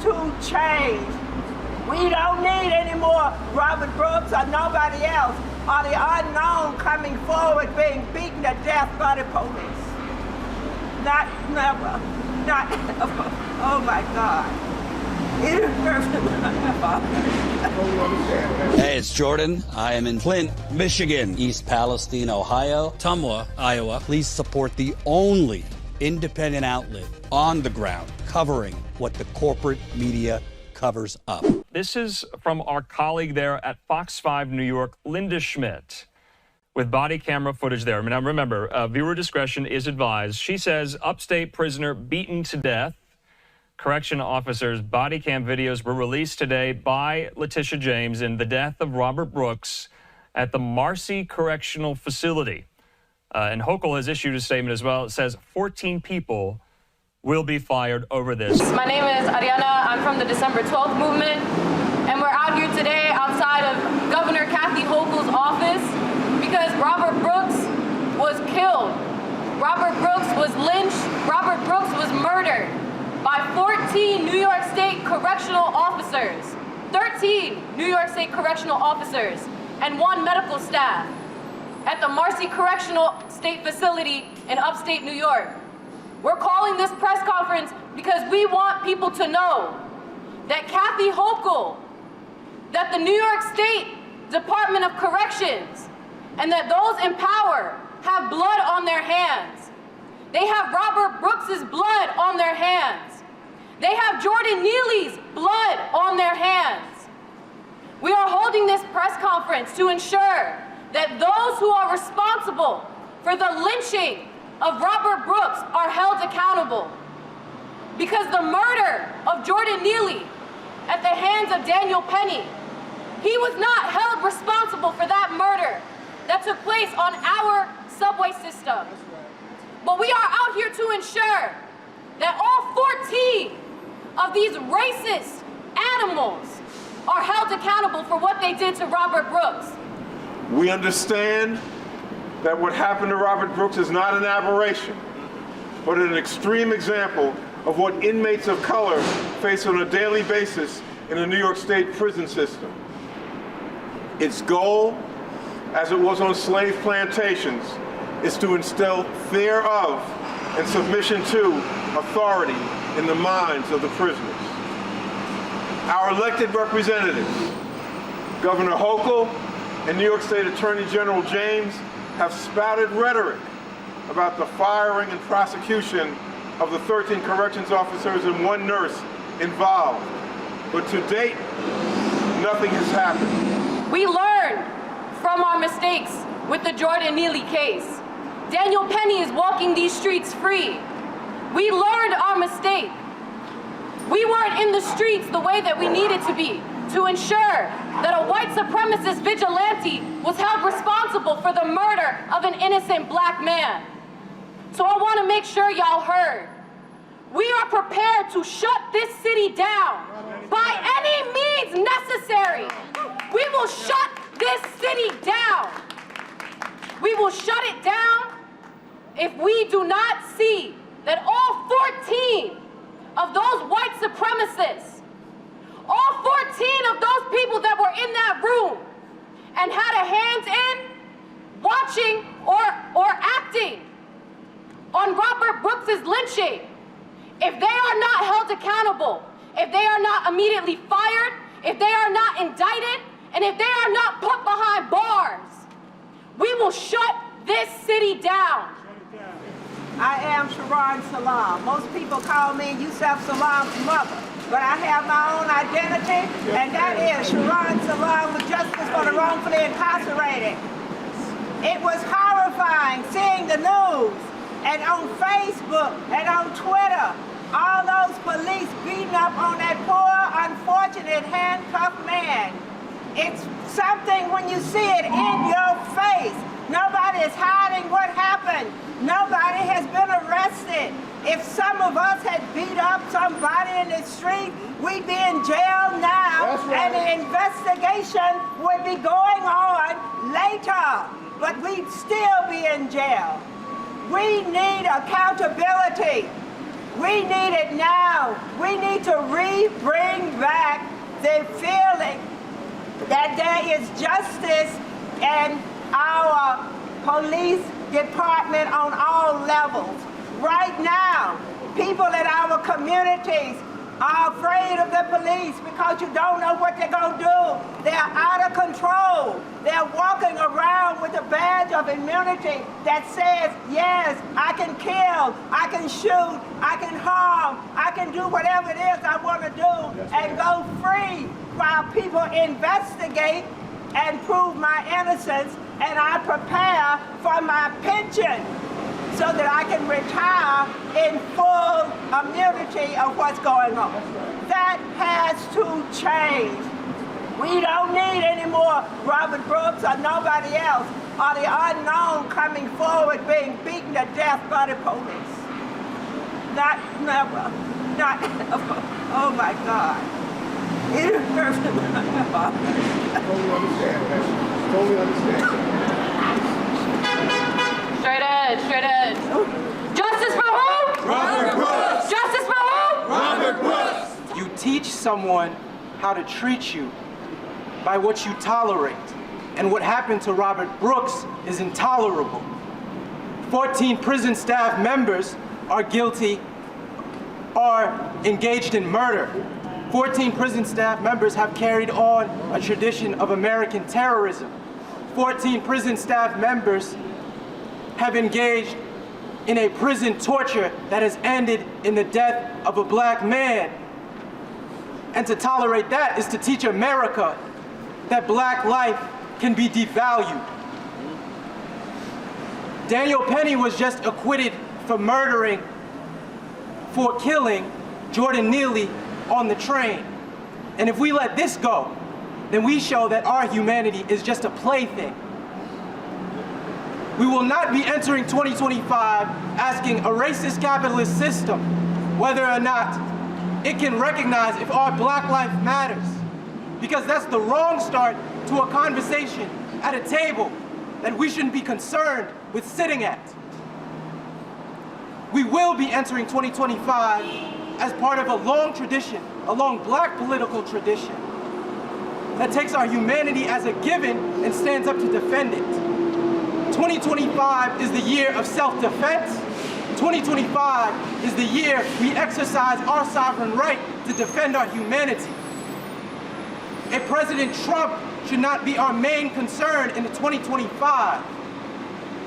attitude change. We don't need any more Robert Brooks or nobody else or the unknown coming forward being beaten to death by the police. Not never. Not ever. Oh my God. Hey, it's Jordan. I am in Flint, Michigan, East Palestine, Ohio, Tumwa, Iowa. Please support the only independent outlet on the ground covering what the corporate media covers up. This is from our colleague there at Fox 5 New York, Linda Schmidt, with body camera footage there. Now, remember, viewer discretion is advised. She says upstate prisoner beaten to death. Correction officers' body cam videos were released today by Letitia James in the death of Robert Brooks at the Marcy Correctional Facility. And Hochul has issued a statement as well. It says 14 people will be fired over this. My name is Ariana. I'm from the December 12th movement. And we're out here today outside of Governor Kathy Hochul's office because Robert Brooks was killed. Robert Brooks was lynched. Robert Brooks was murdered by 14 New York State correctional officers, 13 New York State correctional officers, and 1 medical staff at the Marcy Correctional State Facility in upstate New York. We're calling this press conference because we want people to know that Kathy Hochul, that the New York State Department of Corrections, and that those in power have blood on their hands. They have Robert Brooks's blood on their hands. They have Jordan Neely's blood on their hands. We are holding this press conference to ensure that those who are responsible for the lynching of Robert Brooks are held accountable. Because the murder of Jordan Neely at the hands of Daniel Penny, he was not held responsible for that murder that took place on our subway system. But we are out here to ensure that all 14 of these racist animals are held accountable for what they did to Robert Brooks. We understand that what happened to Robert Brooks is not an aberration, but an extreme example of what inmates of color face on a daily basis in the New York State prison system. Its goal, as it was on slave plantations, is to instill fear of and submission to authority in the minds of the prisoners. Our elected representatives, Governor Hochul and New York State Attorney General James, have spouted rhetoric about the firing and prosecution of the 13 corrections officers and 1 nurse involved. But to date, nothing has happened. We learned from our mistakes with the Jordan Neely case. Daniel Penny is walking these streets free. We learned our mistake. We weren't in the streets the way that we needed to be to ensure that a white supremacist vigilante was held responsible for the murder of an innocent black man. So I want to make sure y'all heard. We are prepared to shut this city down by any means necessary. We will shut this city down. We will shut it down if we do not see that all 14 of those white supremacists, all 14 of those people that were in that room and had a hand in watching or acting on Robert Brooks's lynching, if they are not held accountable, if they are not immediately fired, if they are not indicted, and if they are not put behind bars, we will shut this city down. I am Sharon Salam. Most people call me Yusef Salam's mother, but I have my own identity, and that is Sharon Salam with Justice for the Wrongfully Incarcerated. It was horrifying seeing the news and on Facebook and on Twitter, all those police beating up on that poor, unfortunate handcuffed man. It's something when you see it in your face. Nobody is hiding what happened. Nobody has been arrested. If some of us had beat up somebody in the street, we'd be in jail now, and the investigation would be going on later, but we'd still be in jail. We need accountability. We need it now. We need to we bring back the feeling that there is justice in our police department on all levels. Right now, people in our communities are afraid of the police because you don't know what they're going to do. They're out of control. They're walking around with a badge of immunity that says, yes, I can kill, I can shoot, I can harm, I can do whatever it is I want to do and go free while people investigate and prove my innocence, and I prepare for my pension so that I can retire in full immunity of what's going on. That has to change. We don't need any more Robert Brooks or nobody else or the unknown coming forward being beaten to death by the police. Not never. Not ever. Oh my God. It hurts my heart. Totally understand. Totally understand. Straight ahead, straight ahead. Justice for who? Robert Brooks! Justice for who? Robert Brooks! You teach someone how to treat you by what you tolerate. And what happened to Robert Brooks is intolerable. 14 prison staff members are engaged in murder. 14 prison staff members have carried on a tradition of American terrorism. 14 prison staff members have engaged in a prison torture that has ended in the death of a black man. And to tolerate that is to teach America that black life can be devalued. Daniel Penny was just acquitted for killing Jordan Neely on the train. And if we let this go, then we show that our humanity is just a plaything. We will not be entering 2025 asking a racist capitalist system whether or not it can recognize if our black life matters. Because that's the wrong start to a conversation at a table that we shouldn't be concerned with sitting at. We will be entering 2025 as part of a long tradition, a long black political tradition that takes our humanity as a given and stands up to defend it. 2025 is the year of self-defense. 2025 is the year we exercise our sovereign right to defend our humanity. And President Trump should not be our main concern in 2025.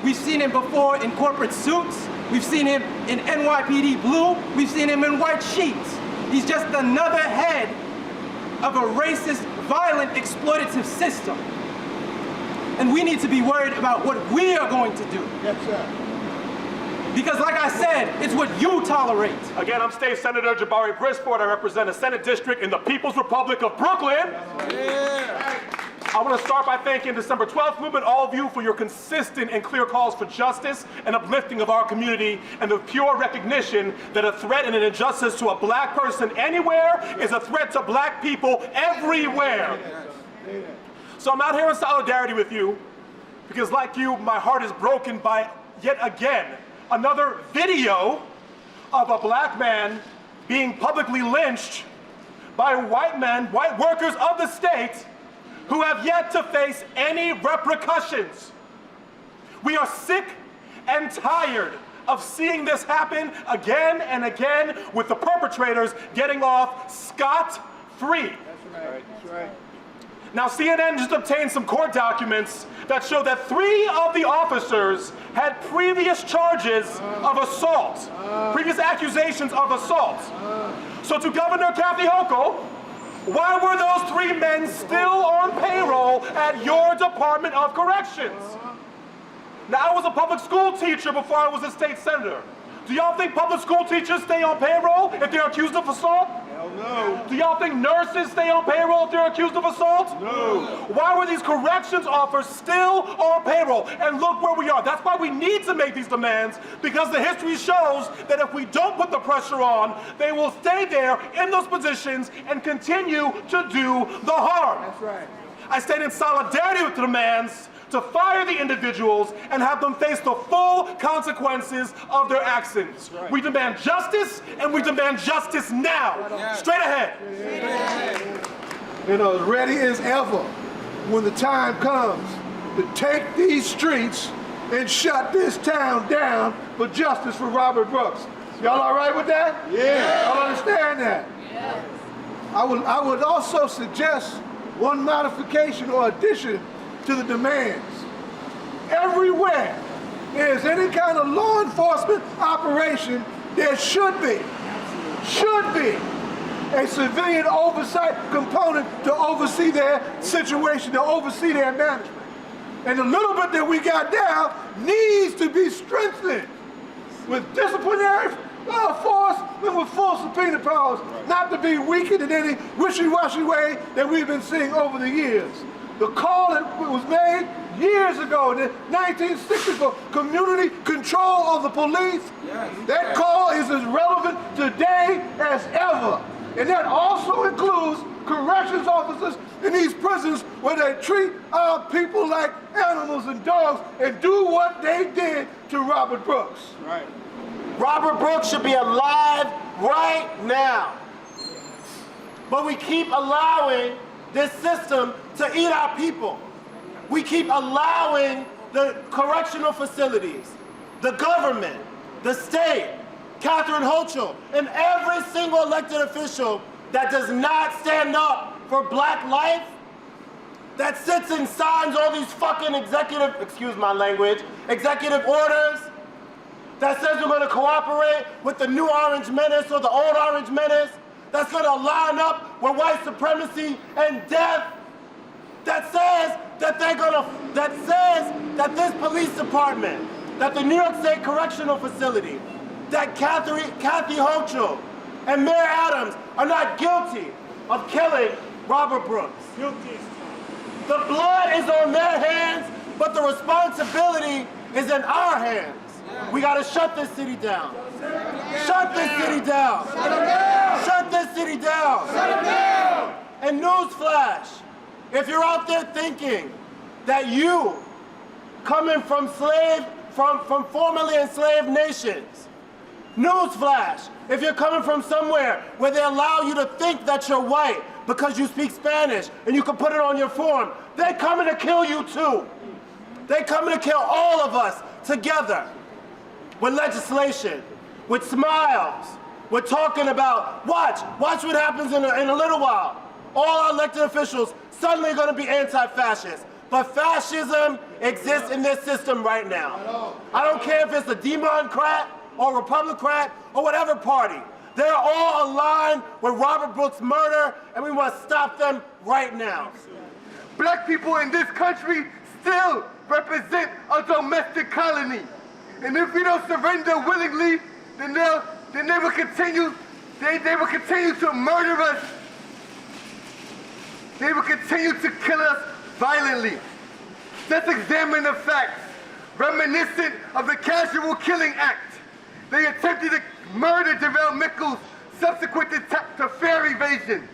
We've seen him before in corporate suits. We've seen him in NYPD blue. We've seen him in white sheets. He's just another head of a racist, violent, exploitative system. And we need to be worried about what we are going to do. Yes, sir. Because like I said, it's what you tolerate. Again, I'm State Senator Jabari Brisport. I represent a Senate district in the People's Republic of Brooklyn. Yeah. I want to start by thanking December 12th movement, all of you, for your consistent and clear calls for justice and uplifting of our community and the pure recognition that a threat and an injustice to a black person anywhere is a threat to black people everywhere. So I'm out here in solidarity with you because, like you, my heart is broken by, yet again, another video of a black man being publicly lynched by white men, white workers of the state who have yet to face any repercussions. We are sick and tired of seeing this happen again and again with the perpetrators getting off scot-free. That's right. That's right. Now, CNN just obtained some court documents that show that 3 of the officers had previous charges of assault, previous accusations of assault. So to Governor Kathy Hochul, why were those 3 men still on payroll at your Department of Corrections? Now, I was a public school teacher before I was a state senator. Do y'all think public school teachers stay on payroll if they're accused of assault? Hell no. Do y'all think nurses stay on payroll if they're accused of assault? No. Why were these corrections officers still on payroll? And look where we are. That's why we need to make these demands, because the history shows that if we don't put the pressure on, they will stay there in those positions and continue to do the harm. That's right. I stand in solidarity with the demands to fire the individuals and have them face the full consequences of their actions. Right. We demand justice, and we demand justice now. Straight ahead. You know, as ready as ever when the time comes to take these streets and shut this town down for justice for Robert Brooks. Y'all all right with that? Yeah. Y'all understand that? Yes. I would also suggest one modification or addition to the demands. Everywhere there's any kind of law enforcement operation, there should be a civilian oversight component to oversee their situation, to oversee their management. And the little bit that we got now needs to be strengthened with disciplinary force and with full subpoena powers, not to be weakened in any wishy-washy way that we've been seeing over the years. The call that was made years ago in the 1960s for community control of the police, that call is as relevant today as ever. And that also includes corrections officers in these prisons where they treat our people like animals and dogs and do what they did to Robert Brooks. Right. Robert Brooks should be alive right now. But we keep allowing this system to eat our people. We keep allowing the correctional facilities, the government, the state, Catherine Hochul, and every single elected official that does not stand up for black life, that sits and signs all these fucking executive, excuse my language, executive orders, that says we're going to cooperate with the new Orange Menace or the old Orange Menace, that's going to line up with white supremacy and death, that says that that this police department, that the New York State Correctional Facility, that Kathy Hochul and Mayor Adams are not guilty of killing Robert Brooks. Guilty. The blood is on their hands, but the responsibility is in our hands. We gotta shut this city down. Shut this city down. Shut this city down. And newsflash, if you're out there thinking that you, coming from formerly enslaved nations, newsflash, if you're coming from somewhere where they allow you to think that you're white because you speak Spanish and you can put it on your form, they're coming to kill you too. They're coming to kill all of us together with legislation, with smiles. We're talking about, watch what happens in a little while. All our elected officials suddenly going to be anti-fascist. But fascism exists in this system right now. I don't care if it's a Democrat or Republican or whatever party. They're all aligned with Robert Brooks' murder, and we must stop them right now. Black people in this country still represent a domestic colony. And if we don't surrender willingly, then they will continue to murder us. They will continue to kill us violently. Let's examine the facts. Reminiscent of the Casual Killing Act, they attempted to murder Darrell Mickles subsequent to fare evasion.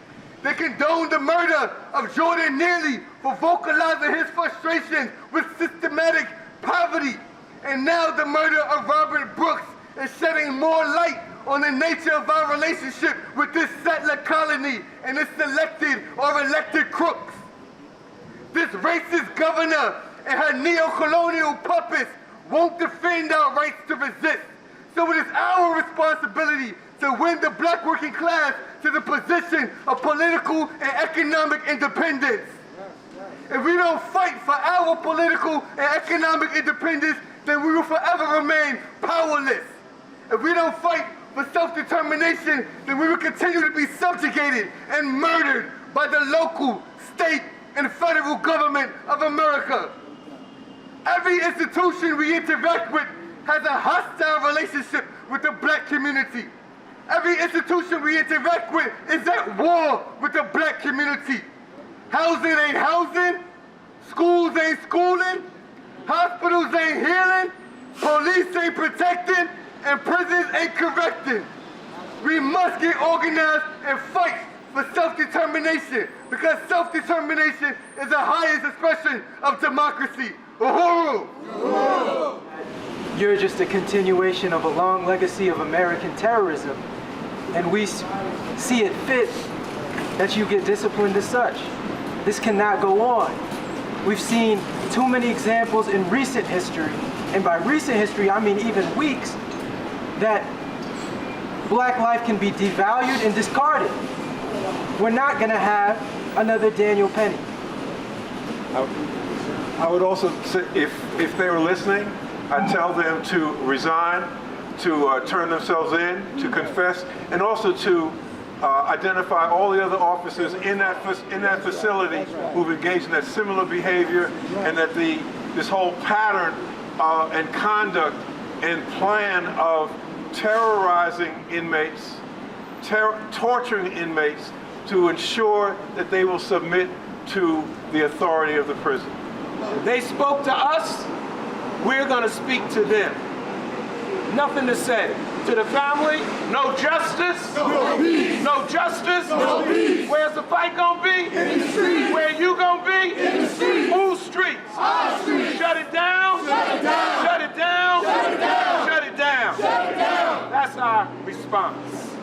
They condoned the murder of Jordan Neely for vocalizing his frustration with systematic poverty. And now the murder of Robert Brooks is shedding more light on the nature of our relationship with this settler colony and its selected or elected crooks. This racist governor and her neo-colonial puppets won't defend our rights to resist. So it is our responsibility to win the black working class to the position of political and economic independence. If we don't fight for our political and economic independence, then we will forever remain powerless. If we don't fight for self-determination, then we will continue to be subjugated and murdered by the local, state, and federal government of America. Every institution we interact with has a hostile relationship with the black community. Every institution we interact with is at war with the black community. Housing ain't housing, schools ain't schooling, hospitals ain't healing, police ain't protecting, and prisons ain't correcting. We must get organized and fight for self-determination, because self-determination is the highest expression of democracy. Uhuru! You're just a continuation of a long legacy of American terrorism, and we see it fit that you get disciplined as such. This cannot go on. We've seen too many examples in recent history, and by recent history I mean even weeks, that black life can be devalued and discarded. We're not gonna have another Daniel Penny. I would also say, if they were listening, I'd tell them to resign, to turn themselves in, to confess, and also to identify all the other officers in that facility who've engaged in that similar behavior, and that this whole pattern and conduct and plan of terrorizing inmates, torturing inmates to ensure that they will submit to the authority of the prison. They spoke to us, we're gonna speak to them. Nothing to say. To the family, no justice, No peace. no justice, No peace. Where's the fight gonna be? In the streets. Where you gonna be? In the streets. Whose streets? Our streets. Shut it down. Shut it down. Shut it down. Shut it down. Shut it down. Shut it down. That's our response.